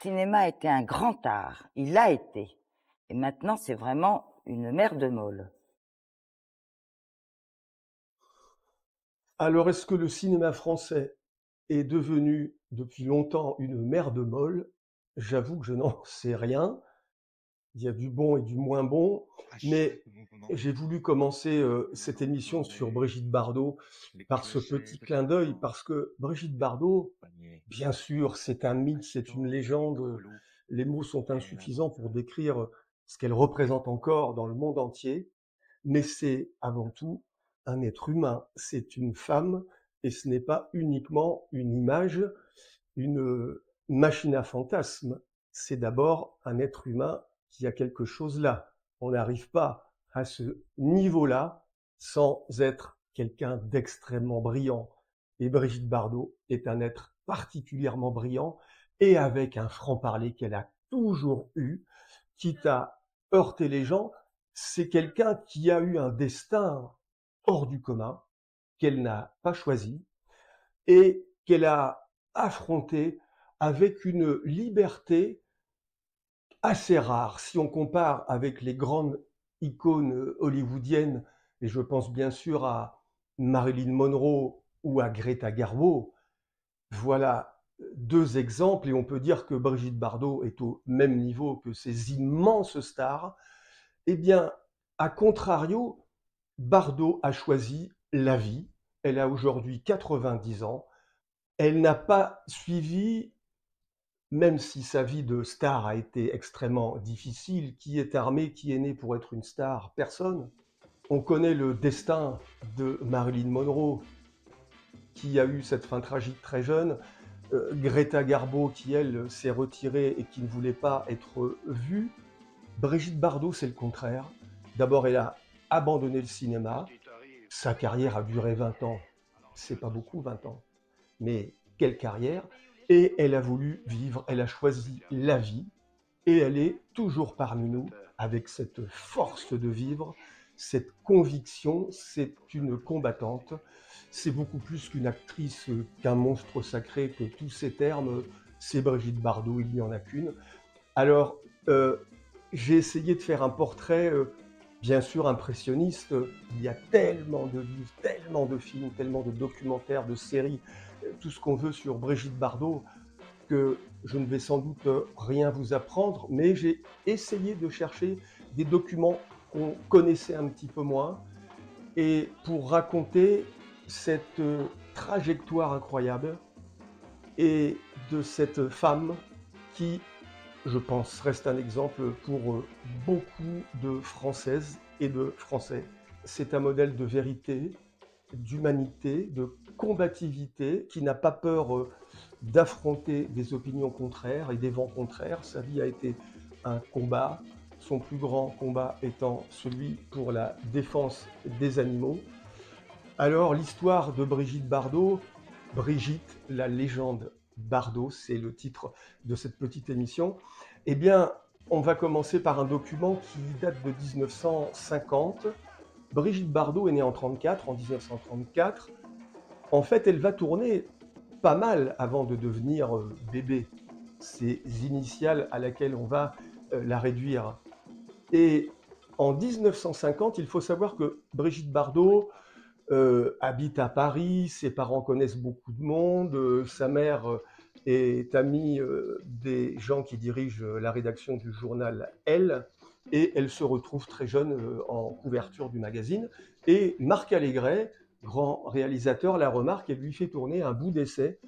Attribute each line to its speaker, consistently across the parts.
Speaker 1: cinéma était un grand art, il l'a été. Et maintenant, c'est vraiment une mer de molle.
Speaker 2: Alors, est-ce que le cinéma français est devenu depuis longtemps une mer de molle? J'avoue que je n'en sais rien. Il y a du bon et du moins bon, mais j'ai voulu commencer cette émission sur Brigitte Bardot par ce petit clin d'œil, parce que Brigitte Bardot, bien sûr, c'est un mythe, c'est une légende. Les mots sont insuffisants pour décrire ce qu'elle représente encore dans le monde entier, mais c'est avant tout un être humain. C'est une femme, et ce n'est pas uniquement une image, une machine à fantasmes. C'est d'abord un être humain qui a quelque chose là. On n'arrive pas à ce niveau-là sans être quelqu'un d'extrêmement brillant. Et Brigitte Bardot est un être particulièrement brillant et avec un franc-parler qu'elle a toujours eu, quitte à heurter les gens. C'est quelqu'un qui a eu un destin hors du commun, qu'elle n'a pas choisi et qu'elle a affronté avec une liberté assez rare. Si on compare avec les grandes icônes hollywoodiennes, et je pense bien sûr à Marilyn Monroe ou à Greta Garbo, voilà deux exemples, et on peut dire que Brigitte Bardot est au même niveau que ces immenses stars. Eh bien, à contrario, Bardot a choisi la vie. Elle a aujourd'hui 90 ans. Elle n'a pas suivi, même si sa vie de star a été extrêmement difficile, qui est armé, qui est né pour être une star? Personne. On connaît le destin de Marilyn Monroe, qui a eu cette fin tragique très jeune. Greta Garbo, qui elle s'est retirée et qui ne voulait pas être vue. Brigitte Bardot, c'est le contraire. D'abord, elle a abandonné le cinéma. Sa carrière a duré 20 ans. C'est pas beaucoup, 20 ans. Mais quelle carrière! Et elle a voulu vivre, elle a choisi la vie, et elle est toujours parmi nous avec cette force de vivre, cette conviction. C'est une combattante, c'est beaucoup plus qu'une actrice, qu'un monstre sacré, que tous ces termes. C'est Brigitte Bardot, il n'y en a qu'une. Alors, j'ai essayé de faire un portrait, bien sûr impressionniste. Il y a tellement de livres, tellement de films, tellement de documentaires, de séries, tout ce qu'on veut sur Brigitte Bardot, que je ne vais sans doute rien vous apprendre, mais j'ai essayé de chercher des documents qu'on connaissait un petit peu moins, et pour raconter cette trajectoire incroyable et de cette femme qui, je pense, reste un exemple pour beaucoup de Françaises et de Français. C'est un modèle de vérité, d'humanité, de combativité, qui n'a pas peur d'affronter des opinions contraires et des vents contraires. Sa vie a été un combat, son plus grand combat étant celui pour la défense des animaux. Alors, l'histoire de Brigitte Bardot, Brigitte, la légende Bardot, c'est le titre de cette petite émission. Eh bien, on va commencer par un document qui date de 1950. Brigitte Bardot est née en 1934, en 1934. En fait, elle va tourner pas mal avant de devenir bébé. Ses initiales à laquelle on va la réduire. Et en 1950, il faut savoir que Brigitte Bardot habite à Paris, ses parents connaissent beaucoup de monde, sa mère est amie des gens qui dirigent la rédaction du journal Elle, et elle se retrouve très jeune en couverture du magazine. Et Marc Allégret, grand réalisateur, la remarque et lui fait tourner un bout d'essai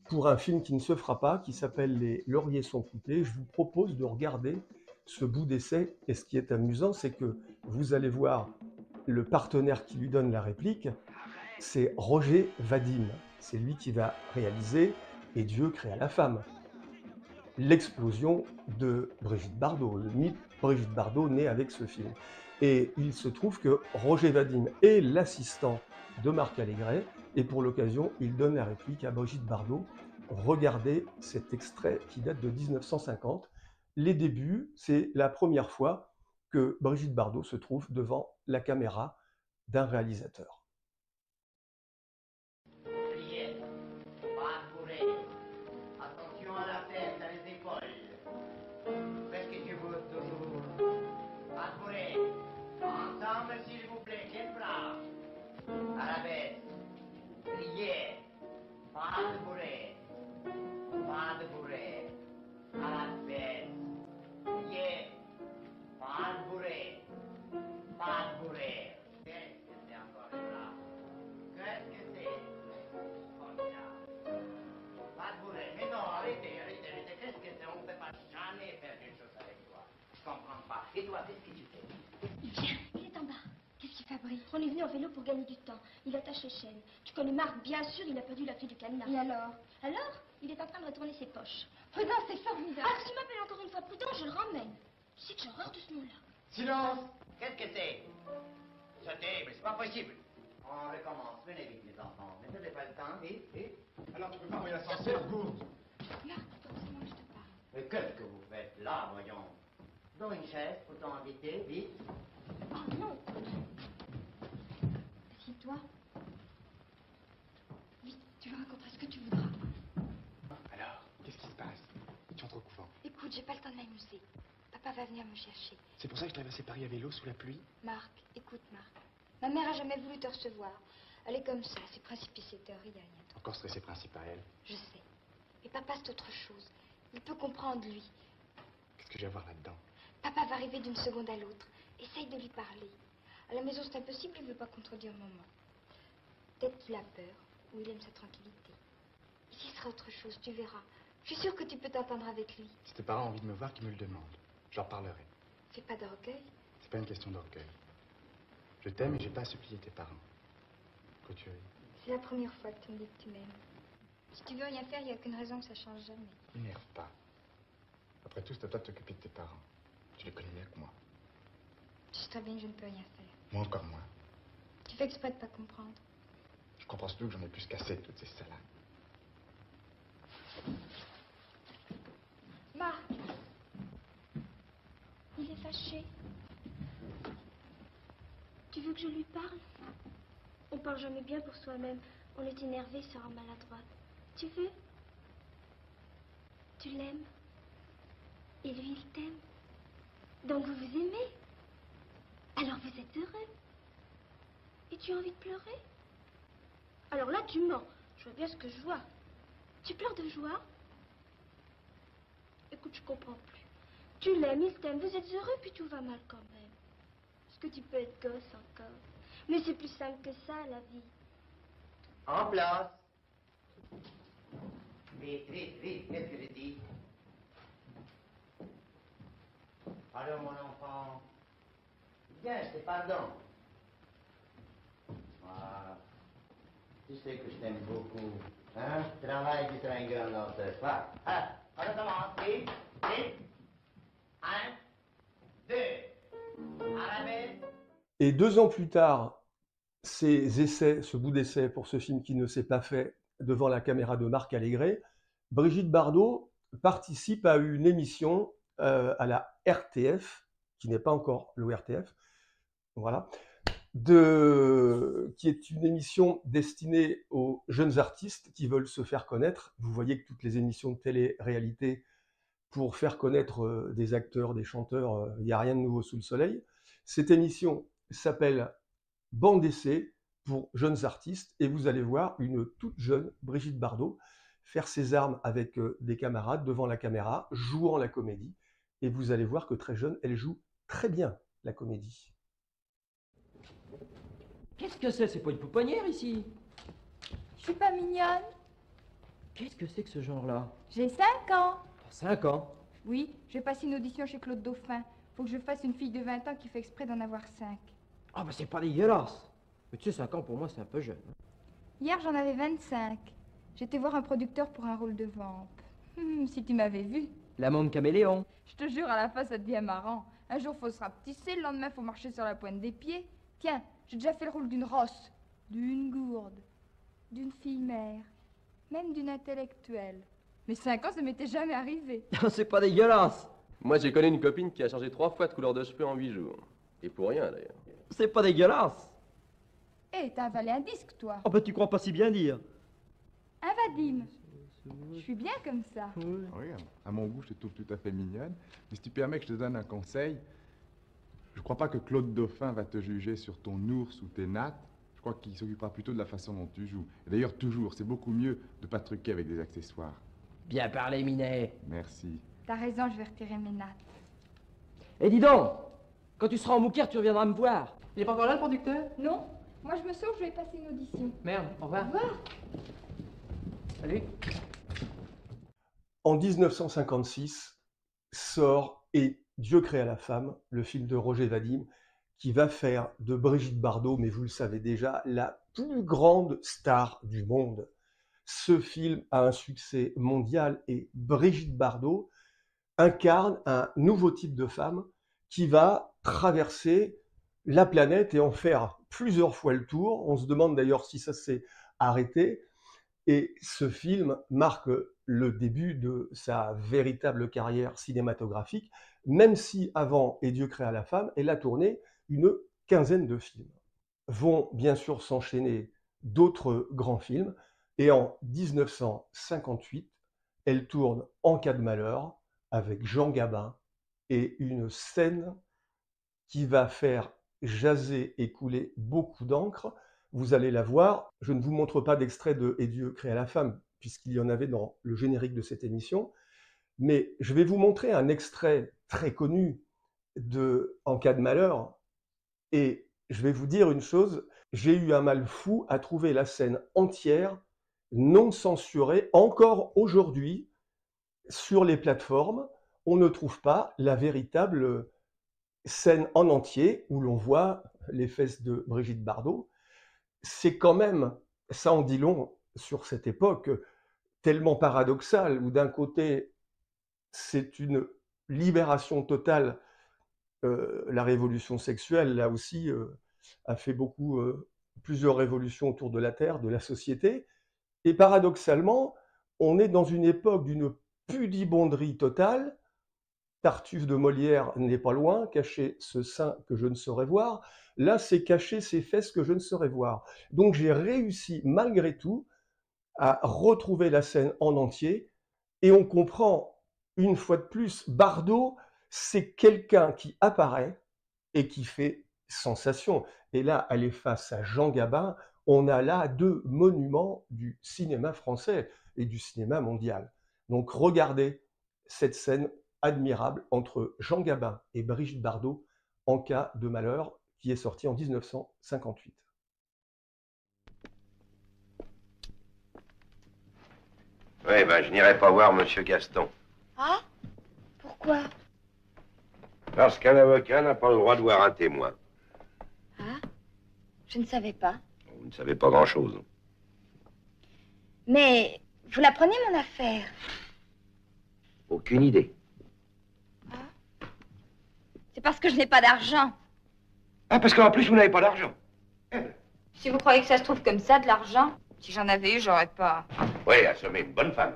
Speaker 2: pour un film qui ne se fera pas, qui s'appelle Les lauriers sont coupés. Je vous propose de regarder ce bout d'essai, et ce qui est amusant, c'est que vous allez voir le partenaire qui lui donne la réplique, c'est Roger Vadim. C'est lui qui va réaliser Et Dieu créa la femme. L'explosion de Brigitte Bardot, le mythe Brigitte Bardot naît avec ce film. Et il se trouve que Roger Vadim est l'assistant de Marc Allégret, et pour l'occasion, il donne la réplique à Brigitte Bardot. Regardez cet extrait qui date de 1950. Les débuts, c'est la première fois que Brigitte Bardot se trouve devant la caméra d'un réalisateur.
Speaker 3: Pliez, pas courir. Attention à la tête, à les épaules. Pas de bourrée. Pas de bourrée. À la fête. Yeah. Pas de bourrée. Pas de bourrée. Qu'est-ce que c'est encore là? Qu'est-ce que c'est? Formidable. Pas de bourrée. Mais non, arrêtez. Qu'est-ce que c'est? On ne peut pas jamais faire quelque chose avec toi. Je comprends pas. Et toi, qu'est-ce que tu fais?
Speaker 4: Viens, il est en bas. Qu'est-ce qu'il fabrique? On est venu en vélo pour gagner du temps. Il attache les chaînes. Tu connais Marc, bien sûr, il a perdu la clé du cadenas. Et alors? Alors, il est en train de retourner ses poches. Prudence, c'est formidable. Alors, s'il m'appelle encore une fois Prudence, je le ramène. Tu sais que j'ai horreur de ce nom-là.
Speaker 3: Silence! Qu'est-ce que c'est? Sautez, mais c'est pas possible. On recommence. Venez vite, les enfants. Ne perdez pas le temps. Vite, vite.
Speaker 5: Alors tu peux pas envoyer l'ascenseur, gourde.
Speaker 4: Marc, forcément, je te parle.
Speaker 3: Mais qu'est-ce que vous faites là, voyons? Dans une chaise pour t'inviter, vite.
Speaker 4: Oh non. Assieds-toi. Vite, tu me raconteras ce que tu voudras.
Speaker 5: Alors, qu'est-ce qui se passe? Tu entres au couvent.
Speaker 4: Écoute, j'ai pas le temps de m'amuser. Papa va venir me chercher.
Speaker 5: C'est pour ça que je traversais Paris à vélo sous la pluie?
Speaker 4: Marc, écoute, Marc. Ma mère a jamais voulu te recevoir. Elle est comme ça, ses principes et ses théories, il n'y a rien d'autre.
Speaker 5: Encore stressé principe à elle.
Speaker 4: Je sais. Mais papa, c'est autre chose. Il peut comprendre, lui.
Speaker 5: Qu'est-ce que j'ai à voir là-dedans?
Speaker 4: Papa va arriver d'une seconde à l'autre. Essaye de lui parler. À la maison, c'est impossible, il ne veut pas contredire maman. Peut-être qu'il a peur, ou il aime sa tranquillité. Ici, ce sera autre chose, tu verras. Je suis sûre que tu peux t'entendre avec lui.
Speaker 5: Si tes parents ont envie de me voir, qu'ils me le demandent. Je leur parlerai.
Speaker 4: Fais pas d'orgueil.
Speaker 5: C'est pas une question d'orgueil. Je t'aime et j'ai pas à supplier tes parents. Couturier.
Speaker 4: C'est la première fois que tu me dis que tu m'aimes. Si tu veux rien faire, il n'y a qu'une raison que ça change jamais.
Speaker 5: M'énerve pas. Après tout, c'est à toi de t'occuper de tes parents. Tu les connais mieux que moi.
Speaker 4: Tu sais très bien que je ne peux rien faire.
Speaker 5: Moi encore moins.
Speaker 4: Tu fais exprès de pas comprendre.
Speaker 5: Je comprends plus que j'en ai plus qu'assez de toutes ces salades.
Speaker 4: Marc, il est fâché. Tu veux que je lui parle? On parle jamais bien pour soi-même. On est énervé, ça rend maladroite. Tu veux? Tu l'aimes? Et lui, il t'aime. Donc vous vous aimez? Alors vous êtes heureux? Et tu as envie de pleurer? Alors là, tu mens. Je vois bien ce que je vois. Tu pleures de joie? Écoute, je comprends plus. Tu l'aimes, il t'aime, vous êtes heureux, puis tout va mal quand même. Est-ce que tu peux être gosse encore? Mais c'est plus simple que ça, la vie.
Speaker 3: En place. Vite, vite, vite. Qu'est-ce que je dis? Alors, mon enfant. Bien, c'est pardon. Voilà. Tu sais que je t'aime beaucoup. Hein? Travaille du tringueur dans ce soir. Ah, on recommence. Vite, vite. 1, 2. À la baisse.
Speaker 2: Et 2 ans plus tard, ces essais, ce bout d'essai pour ce film qui ne s'est pas fait devant la caméra de Marc Allégret, Brigitte Bardot participe à une émission à la RTF, qui n'est pas encore l'ORTF, voilà, qui est une émission destinée aux jeunes artistes qui veulent se faire connaître. Vous voyez que toutes les émissions de télé-réalité, pour faire connaître des acteurs, des chanteurs, il n'y a rien de nouveau sous le soleil. Cette émission s'appelle Bande d'essai pour jeunes artistes, et vous allez voir une toute jeune Brigitte Bardot faire ses armes avec des camarades devant la caméra, jouant la comédie, et vous allez voir que très jeune, elle joue très bien la comédie.
Speaker 6: Qu'est-ce que c'est? C'est pas une pouponnière ici?
Speaker 7: Je suis pas mignonne.
Speaker 6: Qu'est-ce que c'est que ce genre-là?
Speaker 7: J'ai 5 ans.
Speaker 6: T'as 5 ans?
Speaker 7: Oui, je vais passer une audition chez Claude Dauphin. Faut que je fasse une fille de 20 ans qui fait exprès d'en avoir 5.
Speaker 6: Ah bah c'est pas dégueulasse. Mais tu sais, 5 ans pour moi c'est un peu jeune.
Speaker 7: Hier, j'en avais 25. J'étais voir un producteur pour un rôle de vampe. Si tu m'avais vu.
Speaker 6: La monde caméléon.
Speaker 7: Je te jure, à la fin, ça devient marrant. Un jour, faut se rapetisser, le lendemain, faut marcher sur la pointe des pieds. Tiens, j'ai déjà fait le rôle d'une rosse, d'une gourde, d'une fille-mère, même d'une intellectuelle. Mais 5 ans, ça m'était jamais arrivé.
Speaker 6: C'est pas dégueulasse.
Speaker 8: Moi, j'ai connu une copine qui a changé 3 fois de couleur de cheveux en 8 jours. Et pour rien, d'ailleurs.
Speaker 6: C'est pas dégueulasse.
Speaker 7: Hé, t'as avalé un disque, toi.
Speaker 6: Oh bah tu crois pas si bien dire.
Speaker 7: Un Vadim. Je suis bien comme ça.
Speaker 9: Oui, à mon goût, je te trouve tout à fait mignonne. Mais si tu permets que je te donne un conseil, je crois pas que Claude Dauphin va te juger sur ton ours ou tes nattes. Je crois qu'il s'occupera plutôt de la façon dont tu joues. Et d'ailleurs, toujours, c'est beaucoup mieux de ne pas truquer avec des accessoires.
Speaker 6: Bien parlé, Minet.
Speaker 9: Merci.
Speaker 7: T'as raison, je vais retirer mes nattes.
Speaker 6: Et dis donc, quand tu seras en Mouquère, tu reviendras me voir.
Speaker 10: Il est pas encore là, le producteur?
Speaker 7: Non, moi je me sauve, je vais passer une audition.
Speaker 10: Merde, au revoir.
Speaker 7: Au revoir.
Speaker 10: Salut.
Speaker 2: En 1956 sort Et Dieu créa la femme, le film de Roger Vadim, qui va faire de Brigitte Bardot, mais vous le savez déjà, la plus grande star du monde. Ce film a un succès mondial et Brigitte Bardot incarne un nouveau type de femme qui va traverser la planète et en faire plusieurs fois le tour. On se demande d'ailleurs si ça s'est arrêté. Et ce film marque le début de sa véritable carrière cinématographique, même si avant Et Dieu créa la femme, elle a tourné une quinzaine de films. Vont bien sûr s'enchaîner d'autres grands films, et en 1958, elle tourne En cas de malheur avec Jean Gabin, et une scène qui va faire jaser et couler beaucoup d'encre. Vous allez la voir. Je ne vous montre pas d'extrait de Et Dieu créa la femme, puisqu'il y en avait dans le générique de cette émission, mais je vais vous montrer un extrait très connu de En cas de malheur, et je vais vous dire une chose, j'ai eu un mal fou à trouver la scène entière, non censurée, encore aujourd'hui, sur les plateformes. On ne trouve pas la véritable scène en entier où l'on voit les fesses de Brigitte Bardot. C'est quand même, ça en dit long sur cette époque, tellement paradoxale, où d'un côté, c'est une libération totale. La révolution sexuelle, là aussi, a fait plusieurs révolutions autour de la Terre, de la société. Et paradoxalement, on est dans une époque d'une pudibonderie totale. Tartuffe de Molière n'est pas loin, cacher ce sein que je ne saurais voir. Là, c'est cacher ces fesses que je ne saurais voir. Donc j'ai réussi, malgré tout, à retrouver la scène en entier. Et on comprend, une fois de plus, Bardot, c'est quelqu'un qui apparaît et qui fait sensation. Et là, elle est face à Jean Gabin. On a là deux monuments du cinéma français et du cinéma mondial. Donc regardez cette scène admirable entre Jean Gabin et Brigitte Bardot, En cas de malheur, qui est sortie en 1958.
Speaker 11: Oui, ben je n'irai pas voir Monsieur Gaston.
Speaker 4: Ah? Pourquoi?
Speaker 11: Parce qu'un avocat n'a pas le droit de voir un témoin.
Speaker 4: Ah? Je ne savais pas.
Speaker 11: Vous ne savez pas grand-chose.
Speaker 4: Mais vous la prenez, mon affaire?
Speaker 11: Aucune idée.
Speaker 4: C'est parce que je n'ai pas d'argent.
Speaker 11: Ah, parce qu'en plus, vous n'avez pas d'argent.
Speaker 4: Si vous croyez que ça se trouve comme ça, de l'argent, si j'en avais eu, j'aurais pas.
Speaker 11: Oui, assommé une bonne femme.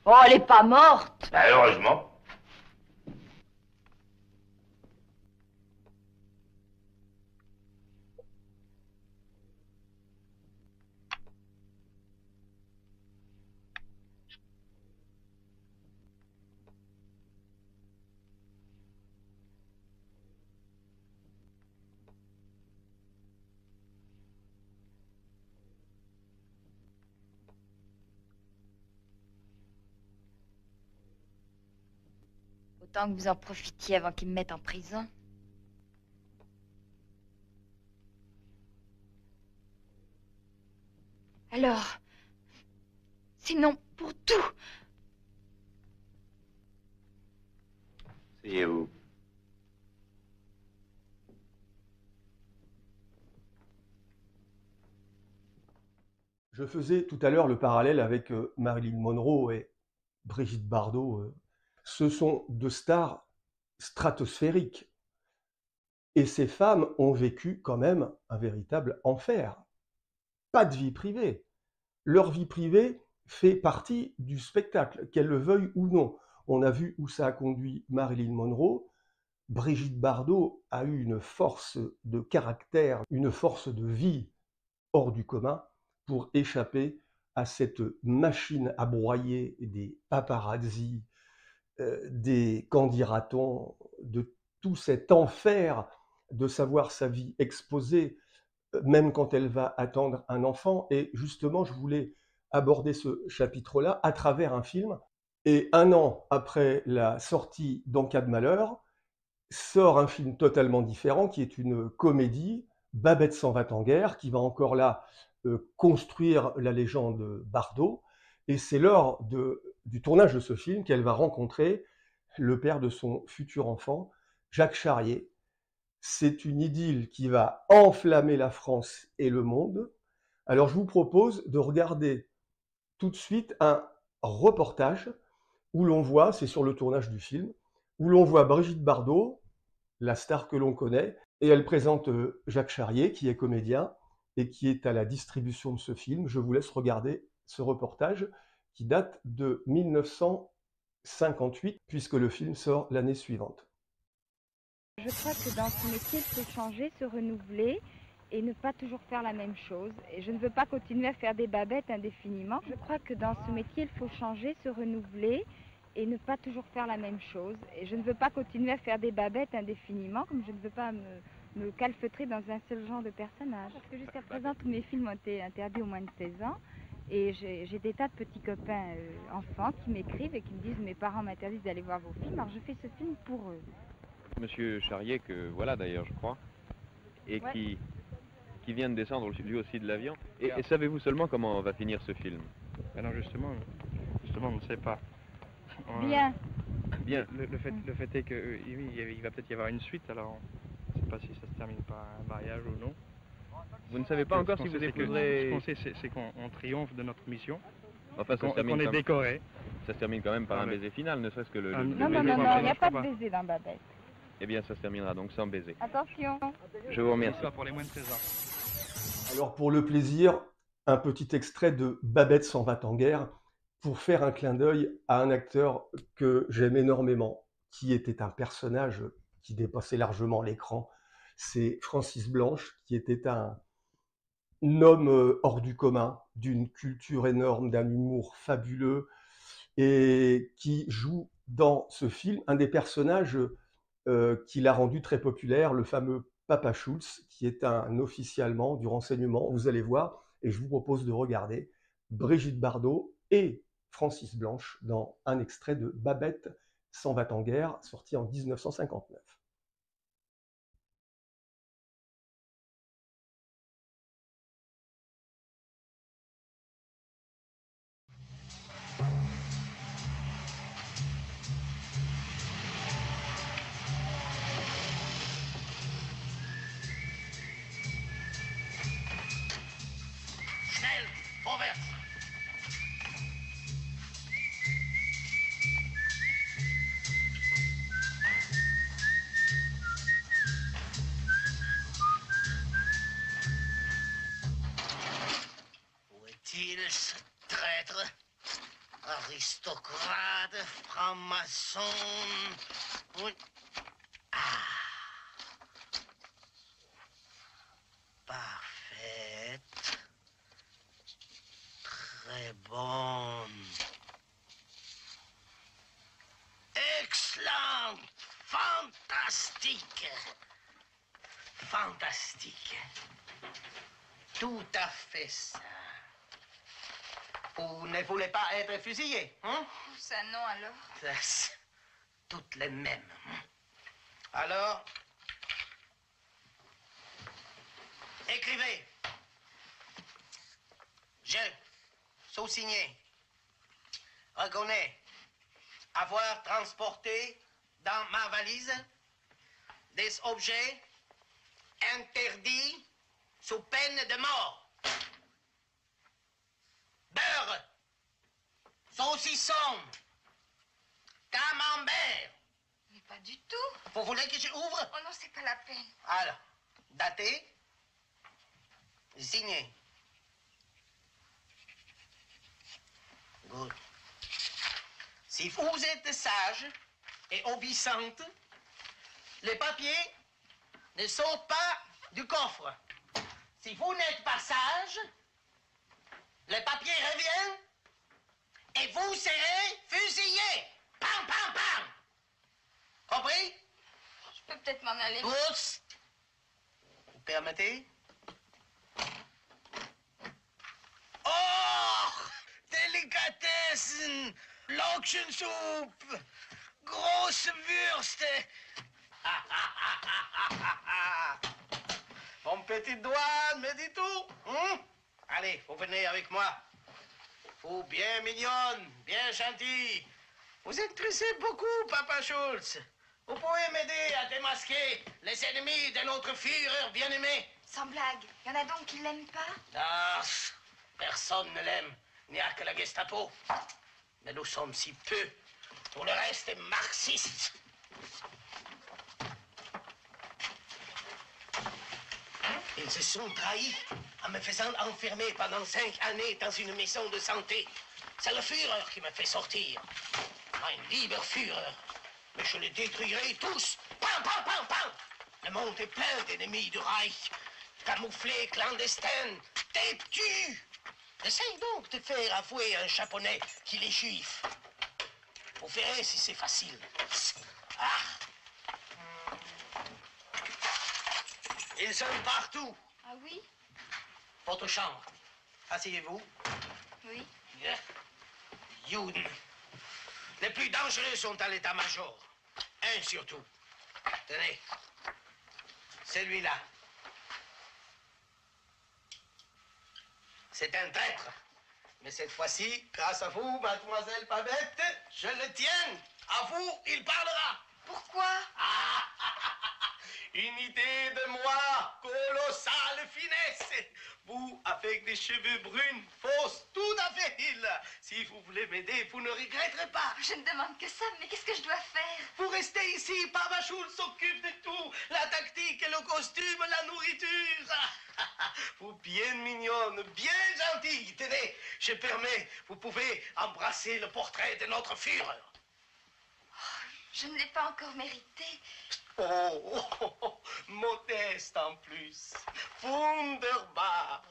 Speaker 4: Oh, elle est pas morte.
Speaker 11: Ben, heureusement.
Speaker 4: Autant que vous en profitiez avant qu'ils me mettent en prison. Alors, c'est non pour tout.
Speaker 11: Asseyez-vous.
Speaker 2: Je faisais tout à l'heure le parallèle avec Marilyn Monroe et Brigitte Bardot. Ce sont deux stars stratosphériques. Et ces femmes ont vécu quand même un véritable enfer. Pas de vie privée. Leur vie privée fait partie du spectacle, qu'elles le veuillent ou non. On a vu où ça a conduit Marilyn Monroe. Brigitte Bardot a eu une force de caractère, une force de vie hors du commun pour échapper à cette machine à broyer des paparazzis, des qu'en dira-t-on, de tout cet enfer de savoir sa vie exposée même quand elle va attendre un enfant. Et justement, je voulais aborder ce chapitre-là à travers un film. Et 1 an après la sortie d'En cas de malheur, sort un film totalement différent qui est une comédie, Babette s'en va en guerre, qui va encore là construire la légende Bardot. Et c'est lors du tournage de ce film qu'elle va rencontrer le père de son futur enfant, Jacques Charrier. C'est une idylle qui va enflammer la France et le monde. Alors je vous propose de regarder tout de suite un reportage où l'on voit, c'est sur le tournage du film, où l'on voit Brigitte Bardot, la star que l'on connaît, et elle présente Jacques Charrier, qui est comédien et qui est à la distribution de ce film. Je vous laisse regarder ce reportage qui date de 1958, puisque le film sort l'année suivante.
Speaker 12: Je crois que dans ce métier, il faut changer, se renouveler et ne pas toujours faire la même chose. Et je ne veux pas continuer à faire des babettes indéfiniment. Je crois que dans ce métier, il faut changer, se renouveler et ne pas toujours faire la même chose. Et je ne veux pas continuer à faire des babettes indéfiniment, comme je ne veux pas me calfeutrer dans un seul genre de personnage. Parce que jusqu'à présent, tous mes films ont été interdits au moins de 16 ans. Et j'ai des tas de petits copains enfants qui m'écrivent et qui me disent « Mes parents m'interdisent d'aller voir vos films, alors je fais ce film pour eux ».
Speaker 13: Monsieur Charrier, que voilà d'ailleurs je crois, et
Speaker 12: Ouais.
Speaker 13: qui vient de descendre lui aussi de l'avion. Et savez-vous seulement comment va finir ce film?
Speaker 14: Alors justement, on ne sait pas.
Speaker 12: Bien.
Speaker 13: Bien.
Speaker 14: Le fait est que oui, il va peut-être y avoir une suite, alors on ne sait pas si ça se termine par un mariage ou non.
Speaker 13: Vous ne savez pas encore si vous épouserez...
Speaker 14: Ce qu'on sait, c'est qu'on triomphe de notre mission,
Speaker 13: Enfin, ça se termine
Speaker 14: qu'on est
Speaker 13: quand même-
Speaker 14: décoré.
Speaker 13: Ça se termine quand même par un baiser final, ne serait-ce que le...
Speaker 12: Non, non, non, non, il n'y a pas de baiser dans Babette.
Speaker 13: Eh bien, ça se terminera donc sans baiser.
Speaker 12: Attention.
Speaker 13: Je vous remercie.
Speaker 14: Pour les moins de 16 ans.
Speaker 2: Alors pour le plaisir, un petit extrait de Babette s'en va en guerre pour faire un clin d'œil à un acteur que j'aime énormément, qui était un personnage qui dépassait largement l'écran. C'est Francis Blanche, qui était un homme hors du commun, d'une culture énorme, d'un humour fabuleux, et qui joue dans ce film un des personnages qui l'a rendu très populaire, le fameux Papa Schulz, qui est un officier allemand du renseignement. Vous allez voir, et je vous propose de regarder Brigitte Bardot et Francis Blanche dans un extrait de Babette s'en va en guerre, sorti en 1959.
Speaker 3: Schnell, vorwärts! Où est-il, ce traître? Aristocrate, franc-maçon... Oui. Parfaite. Très bonne. Excellent. Fantastique. Fantastique. Tout à fait ça. Vous ne voulez pas être fusillé, hein?
Speaker 7: Ça non alors.
Speaker 3: Toutes les mêmes. Alors, écrivez. Je, sous-signé, reconnais avoir transporté dans ma valise des objets interdits sous peine de mort. Beurre, saucisson, camembert.
Speaker 7: Mais pas du tout.
Speaker 3: Vous voulez que je ouvre?
Speaker 7: Oh non, c'est pas la peine.
Speaker 3: Alors, daté, signé. Good. Si vous êtes sage et obéissante, les papiers ne sortent pas du coffre. Si vous n'êtes pas sage, les papiers reviennent et vous serez fusillé. Pam, pam, pam. Compris?
Speaker 7: Je peux peut-être m'en aller.
Speaker 3: Tous. Vous permettez?
Speaker 15: Ochsensuppe, grosse Wurst. Mon petit doigt me dit tout. Allez, vous venez avec moi. Vous bien mignonne, bien gentille. Vous intéressez beaucoup, Papa Schulz. Vous pouvez m'aider à démasquer les ennemis de notre Führer bien-aimé.
Speaker 4: Sans blague, y en a donc qui l'aiment pas?
Speaker 15: Ah, personne ne l'aime. Il n'y a que la Gestapo. Mais nous sommes si peu. Tout le reste est marxiste. Ils se sont trahis en me faisant enfermer pendant 5 années dans une maison de santé. C'est le Führer qui me fait sortir. Ein lieber Führer. Mais je les détruirai tous. Pam, pam, pam, pam. Le monde est plein d'ennemis du Reich. Camouflés, clandestins, têtus. Essaye donc de faire avouer un Japonais qu'il est juif. Vous verrez si c'est facile. Ah. Ils sont partout.
Speaker 4: Ah oui?
Speaker 15: Votre chambre. Asseyez-vous.
Speaker 4: Oui.
Speaker 15: Juden. Les plus dangereux sont à l'état-major. Un surtout. Tenez. Celui-là. C'est un traître. Mais cette fois-ci, grâce à vous, mademoiselle Babette, je le tiens. À vous, il parlera.
Speaker 4: Pourquoi?
Speaker 15: Une idée de moi, colossale finesse. Vous, avec des cheveux bruns, fausses, tout à fait. Si vous voulez m'aider, vous ne regretterez pas.
Speaker 4: Je ne demande que ça, mais qu'est-ce que je dois faire?
Speaker 15: Vous restez ici, Papa Schulz s'occupe de tout. La tactique, le costume, la nourriture. Vous bien mignonne, bien gentille. Tenez, je permets, vous pouvez embrasser le portrait de notre Führer.
Speaker 4: Je ne l'ai pas encore mérité.
Speaker 15: Oh, modeste en plus. Wunderbar.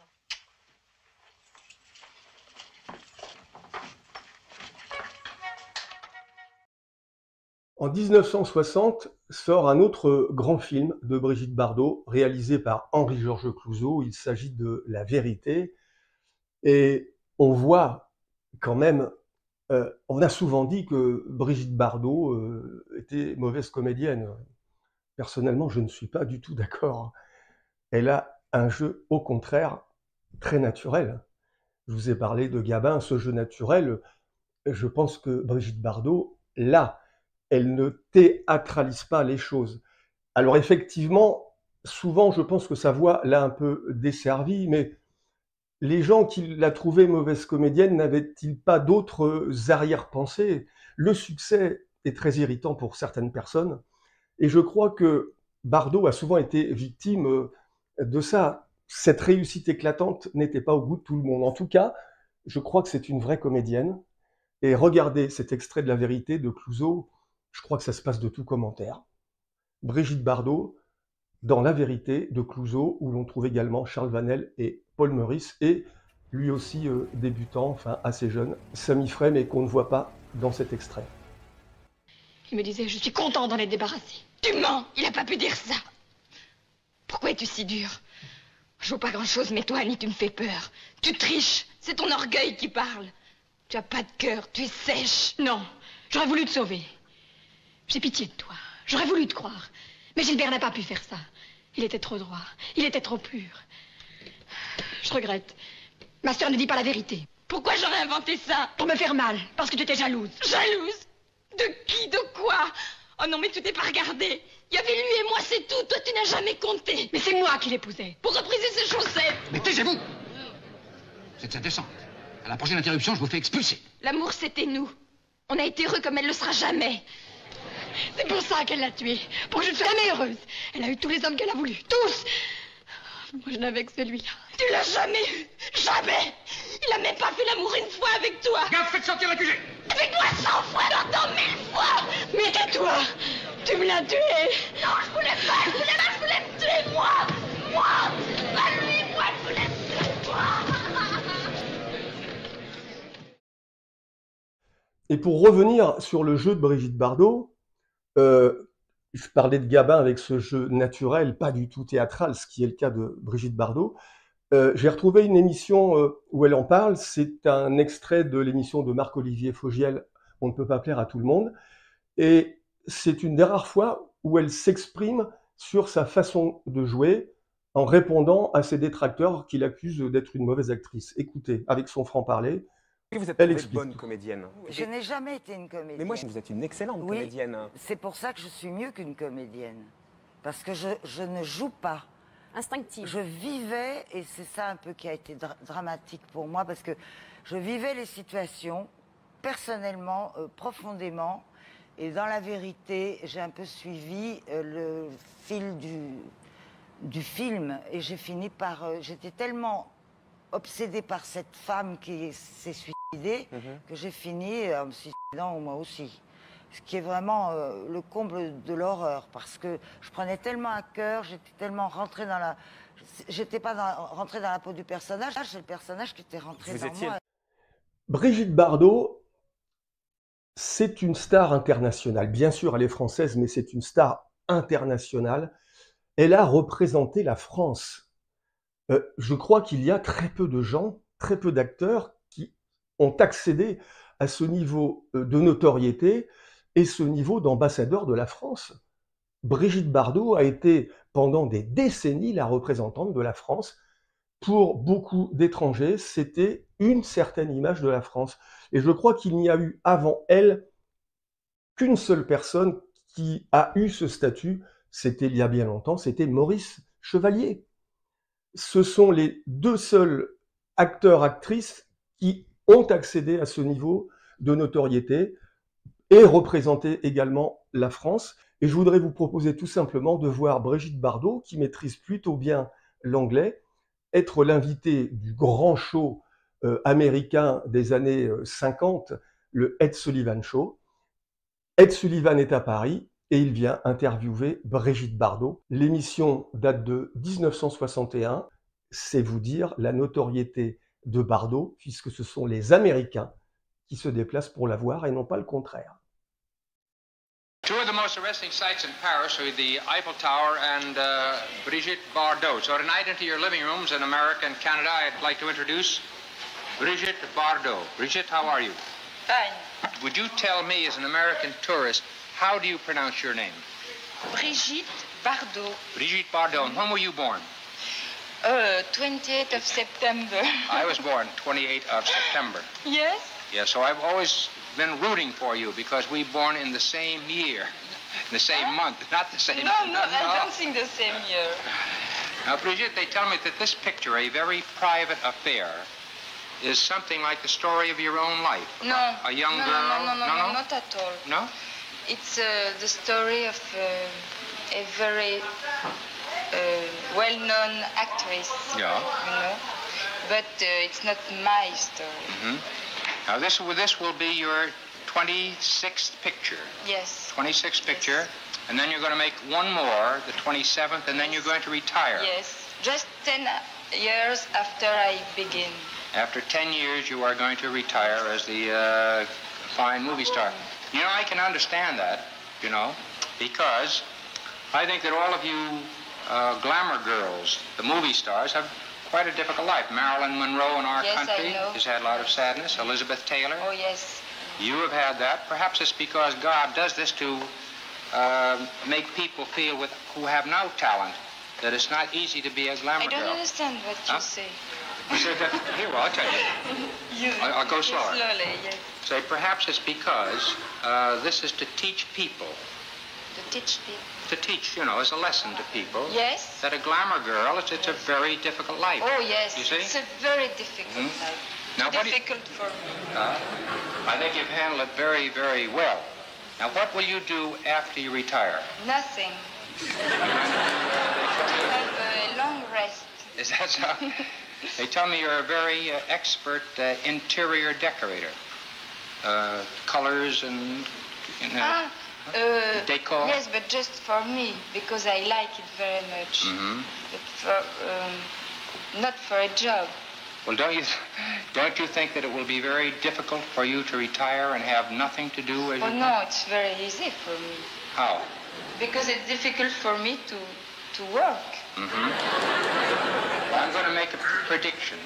Speaker 2: En 1960 sort un autre grand film de Brigitte Bardot, réalisé par Henri-Georges Clouzot. Il s'agit de La Vérité. Et on voit quand même, on a souvent dit que Brigitte Bardot était mauvaise comédienne. Personnellement, je ne suis pas du tout d'accord. Elle a un jeu, au contraire, très naturel. Je vous ai parlé de Gabin, ce jeu naturel. Je pense que Brigitte Bardot, là, elle ne théâtralise pas les choses. Alors effectivement, souvent, je pense que sa voix l'a un peu desservie, mais les gens qui la trouvaient mauvaise comédienne n'avaient-ils pas d'autres arrière-pensées? Le succès est très irritant pour certaines personnes. Et je crois que Bardot a souvent été victime de ça. Cette réussite éclatante n'était pas au goût de tout le monde. En tout cas, je crois que c'est une vraie comédienne. Et regardez cet extrait de La Vérité de Clouzot, je crois que ça se passe de tout commentaire. Brigitte Bardot, dans La Vérité de Clouzot, où l'on trouve également Charles Vanel et Paul Meurice, et lui aussi débutant, enfin assez jeune, Sami Frey, mais qu'on ne voit pas dans cet extrait.
Speaker 16: Il me disait, je suis content d'en être débarrassé. Tu mens, il n'a pas pu dire ça. Pourquoi es-tu si dur? Je vaux pas grand-chose, mais toi, Annie, tu me fais peur. Tu triches, c'est ton orgueil qui parle. Tu as pas de cœur, tu es sèche. Non, j'aurais voulu te sauver. J'ai pitié de toi, j'aurais voulu te croire. Mais Gilbert n'a pas pu faire ça. Il était trop droit, il était trop pur. Je regrette. Ma sœur ne dit pas la vérité. Pourquoi j'aurais inventé ça? Pour me faire mal, parce que tu étais jalouse. Jalouse? De qui? De quoi? Oh non, mais tu t'es pas regardé. Il y avait lui et moi, c'est tout. Toi, tu n'as jamais compté. Mais c'est moi qui l'épousais. Pour repriser ses chaussettes.
Speaker 17: Mais taisez-vous! C'est indécent. À la prochaine interruption, je vous fais expulser.
Speaker 16: L'amour, c'était nous. On a été heureux comme elle le sera jamais. C'est pour ça qu'elle l'a tué. Pour que je ne sois jamais heureuse. Elle a eu tous les hommes qu'elle a voulu. Tous. Moi, je n'avais que celui-là. Tu l'as jamais eu. Jamais. Il a même pas fait l'amour une fois avec toi.
Speaker 17: Garde, faites sortir l'accusé.
Speaker 16: Fais-toi 100 fois, j'entends 1000 fois. Mais tais-toi. Tu me l'as tué. Non, je voulais pas, je voulais me tuer, moi. Moi. Pas lui, moi, je voulais me tuer, moi.
Speaker 2: Et pour revenir sur le jeu de Brigitte Bardot, je parlais de Gabin avec ce jeu naturel, pas du tout théâtral, ce qui est le cas de Brigitte Bardot. J'ai retrouvé une émission où elle en parle. C'est un extrait de l'émission de Marc-Olivier Fogiel, on ne peut pas plaire à tout le monde. Et c'est une des rares fois où elle s'exprime sur sa façon de jouer en répondant à ses détracteurs qui l'accusent d'être une mauvaise actrice. Écoutez, avec son franc-parler,
Speaker 18: Vous êtes
Speaker 2: elle
Speaker 18: une
Speaker 2: explique.
Speaker 18: bonne comédienne.
Speaker 1: Je n'ai jamais été une comédienne.
Speaker 18: Mais moi, vous êtes une excellente
Speaker 1: Oui,
Speaker 18: comédienne.
Speaker 1: c'est pour ça que je suis mieux qu'une comédienne. Parce que je ne joue pas.
Speaker 19: Instinctive.
Speaker 1: Je vivais, et c'est ça un peu qui a été dramatique pour moi, parce que je vivais les situations personnellement, profondément, et dans la vérité, j'ai un peu suivi le fil du film, et j'ai fini par... j'étais tellement obsédée par cette femme qui s'est suicidée, que j'ai fini en me suicidant moi aussi. Ce qui est vraiment le comble de l'horreur, parce que je prenais tellement à cœur, j'étais tellement rentrée dans la... J'étais pas rentrée dans la peau du personnage, c'est le personnage qui était rentré dans moi.
Speaker 2: Brigitte Bardot, c'est une star internationale. Bien sûr, elle est française, mais c'est une star internationale. Elle a représenté la France. Je crois qu'il y a très peu de gens, très peu d'acteurs qui ont accédé à ce niveau de notoriété et ce niveau d'ambassadeur de la France. Brigitte Bardot a été pendant des décennies la représentante de la France. Pour beaucoup d'étrangers, c'était une certaine image de la France. Et je crois qu'il n'y a eu avant elle qu'une seule personne qui a eu ce statut, c'était il y a bien longtemps, c'était Maurice Chevalier. Ce sont les deux seuls acteurs-actrices qui ont accédé à ce niveau de notoriété et représenter également la France. Et je voudrais vous proposer tout simplement de voir Brigitte Bardot, qui maîtrise plutôt bien l'anglais, être l'invitée du grand show américain des années 50, le Ed Sullivan Show. Ed Sullivan est à Paris et il vient interviewer Brigitte Bardot. L'émission date de 1961. C'est vous dire la notoriété de Bardot, puisque ce sont les Américains qui se déplacent pour la voir et non pas le contraire.
Speaker 17: Two of the most arresting sights in Paris are the Eiffel Tower and Brigitte Bardot. So tonight into your living rooms in America and Canada, I'd like to introduce Brigitte Bardot. Brigitte, how are you?
Speaker 16: Fine.
Speaker 17: Would you tell me, as an American tourist, how do you pronounce your name?
Speaker 16: Brigitte Bardot.
Speaker 17: Brigitte Bardot. And when were you born?
Speaker 16: 28th of September.
Speaker 17: I was born 28th of September.
Speaker 16: Yes?
Speaker 17: Yeah, so I've always been rooting for you because we born in the same year, the same month, not the same...
Speaker 16: No, I don't think the same year.
Speaker 17: Now, Brigitte, they tell me that this picture, a very private affair, is something like the story of your own life.
Speaker 16: No.
Speaker 17: A young girl?
Speaker 16: No, not at all.
Speaker 17: No?
Speaker 16: It's the story of a very well-known actress.
Speaker 17: Yeah.
Speaker 16: You know? But it's not my story.
Speaker 17: Mm-hmm. Now, this will be your 26th picture.
Speaker 16: Yes.
Speaker 17: 26th picture. And then you're going to make one more, the 27th, and then you're going to retire.
Speaker 16: Yes. Just 10 years after I begin.
Speaker 17: After 10 years, you are going to retire as the fine movie star. You know, I can understand that, you know, because I think that all of you glamour girls, the movie stars, have quite a difficult life. Marilyn Monroe in our country has had a lot of sadness. Elizabeth Taylor.
Speaker 16: Oh, yes.
Speaker 17: You have had that. Perhaps it's because God does this to make people feel who have no talent that it's not easy to be a glamour girl.
Speaker 16: I don't understand what you say.
Speaker 17: Here, well, I'll tell you. I'll go slower.
Speaker 16: Slowly, yes.
Speaker 17: Say, perhaps it's because this is to teach people.
Speaker 16: To teach people?
Speaker 17: To teach, you know, as a lesson to people.
Speaker 16: Yes.
Speaker 17: That a glamour girl, it's a very difficult life.
Speaker 16: Oh, yes.
Speaker 17: You see?
Speaker 16: It's a very difficult life.
Speaker 17: Now,
Speaker 16: difficult for me.
Speaker 17: I think you've handled it very, very well. Now, what will you do after you retire?
Speaker 16: Nothing. Have a long rest.
Speaker 17: Is that so? They tell me you're a very expert interior decorator. Colors and decor.
Speaker 16: Yes, but just for me, because I like it very much.
Speaker 17: Mm-hmm.
Speaker 16: But for, not for a job.
Speaker 17: Well, don't you think that it will be very difficult for you to retire and have nothing to do?
Speaker 16: Oh, no, it's very easy for me.
Speaker 17: How?
Speaker 16: Because it's difficult for me to work.
Speaker 17: Mm-hmm. Well, I'm going to make a prediction.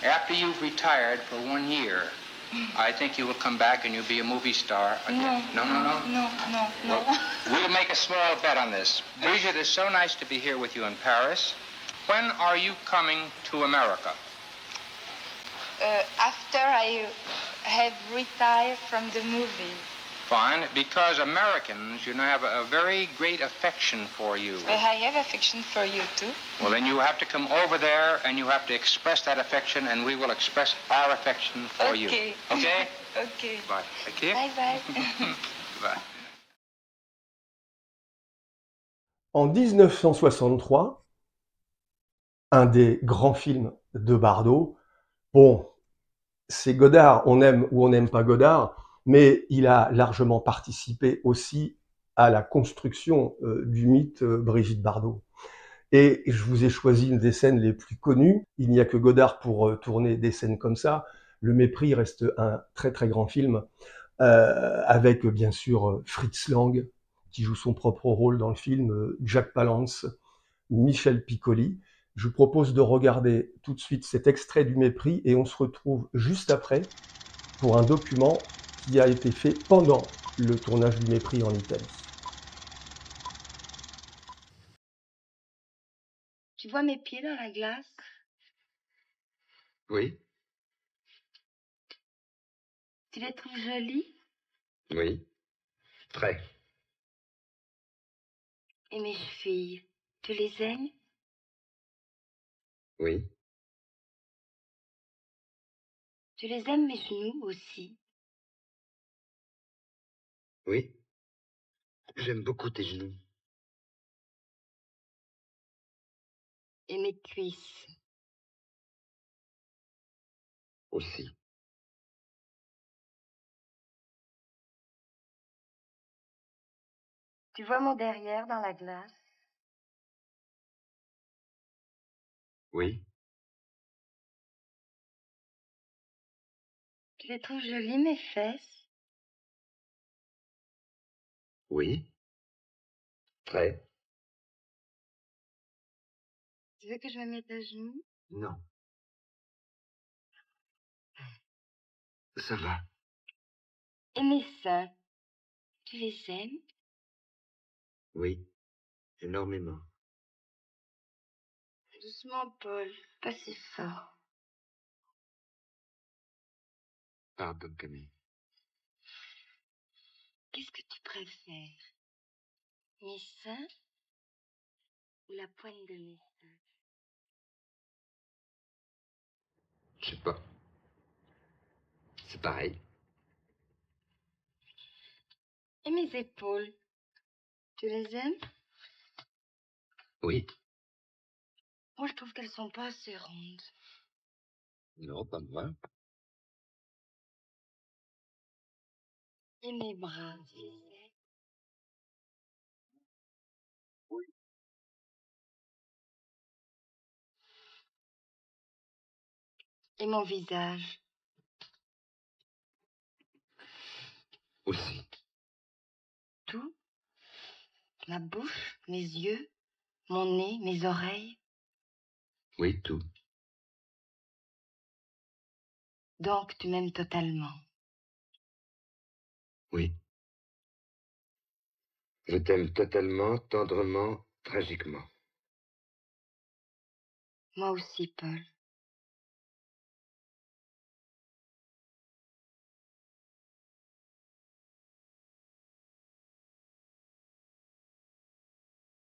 Speaker 17: After you've retired for 1 year, I think you will come back and you'll be a movie star again. No. We'll make a small bet on this. Brigitte, it's so nice to be here with you in Paris. When are you coming to America?
Speaker 12: After I have retired from the movie.
Speaker 17: Fine, because Americans, you know, have a very great affection for you.
Speaker 12: I have affection for you too.
Speaker 17: Well, then you have to come over there and you have to express that affection, and we will express our affection for you. Okay?
Speaker 12: Okay.
Speaker 17: Bye. Okay?
Speaker 12: Bye.
Speaker 17: Bye.
Speaker 2: En 1963, un des grands films de Bardot, bon, c'est Godard, on aime ou on n'aime pas Godard, mais il a largement participé aussi à la construction du mythe Brigitte Bardot. Et je vous ai choisi une des scènes les plus connues. Il n'y a que Godard pour tourner des scènes comme ça. Le Mépris reste un très très grand film, avec bien sûr Fritz Lang, qui joue son propre rôle dans le film, Jack Palance, Michel Piccoli. Je vous propose de regarder tout de suite cet extrait du Mépris et on se retrouve juste après pour un document qui a été fait pendant le tournage du Mépris en Italie.
Speaker 4: Tu vois mes pieds dans la glace?
Speaker 18: Oui.
Speaker 4: Tu les trouves jolis?
Speaker 18: Oui. Très.
Speaker 4: Et mes chevilles, tu les aimes?
Speaker 18: Oui.
Speaker 4: Tu les aimes mes genoux aussi?
Speaker 18: Oui. J'aime beaucoup tes genoux.
Speaker 4: Et mes cuisses?
Speaker 18: Aussi.
Speaker 4: Tu vois mon derrière dans la glace?
Speaker 18: Oui.
Speaker 4: Tu les trouves jolies mes fesses?
Speaker 18: Oui. Très.
Speaker 4: Tu veux que je me mette à genoux?
Speaker 18: Non. Ça va.
Speaker 4: Et mes seins, tu les aimes?
Speaker 18: Oui. Énormément.
Speaker 4: Doucement, Paul, pas si fort.
Speaker 18: Pardon, Camille.
Speaker 4: Qu'est-ce que tu préfères? Mes seins ou la poigne de mes seins?
Speaker 18: Je sais pas. C'est pareil.
Speaker 4: Et mes épaules, tu les aimes?
Speaker 18: Oui.
Speaker 4: Moi, je trouve qu'elles sont pas assez rondes.
Speaker 18: Non, pas moi.
Speaker 4: Et mes bras, tu les aimes?
Speaker 18: Oui.
Speaker 4: Et mon visage?
Speaker 18: Aussi.
Speaker 4: Tout? Ma bouche, mes yeux, mon nez, mes oreilles?
Speaker 18: Oui, tout.
Speaker 4: Donc, tu m'aimes totalement?
Speaker 18: Oui. Je t'aime totalement, tendrement, tragiquement.
Speaker 4: Moi aussi, Paul.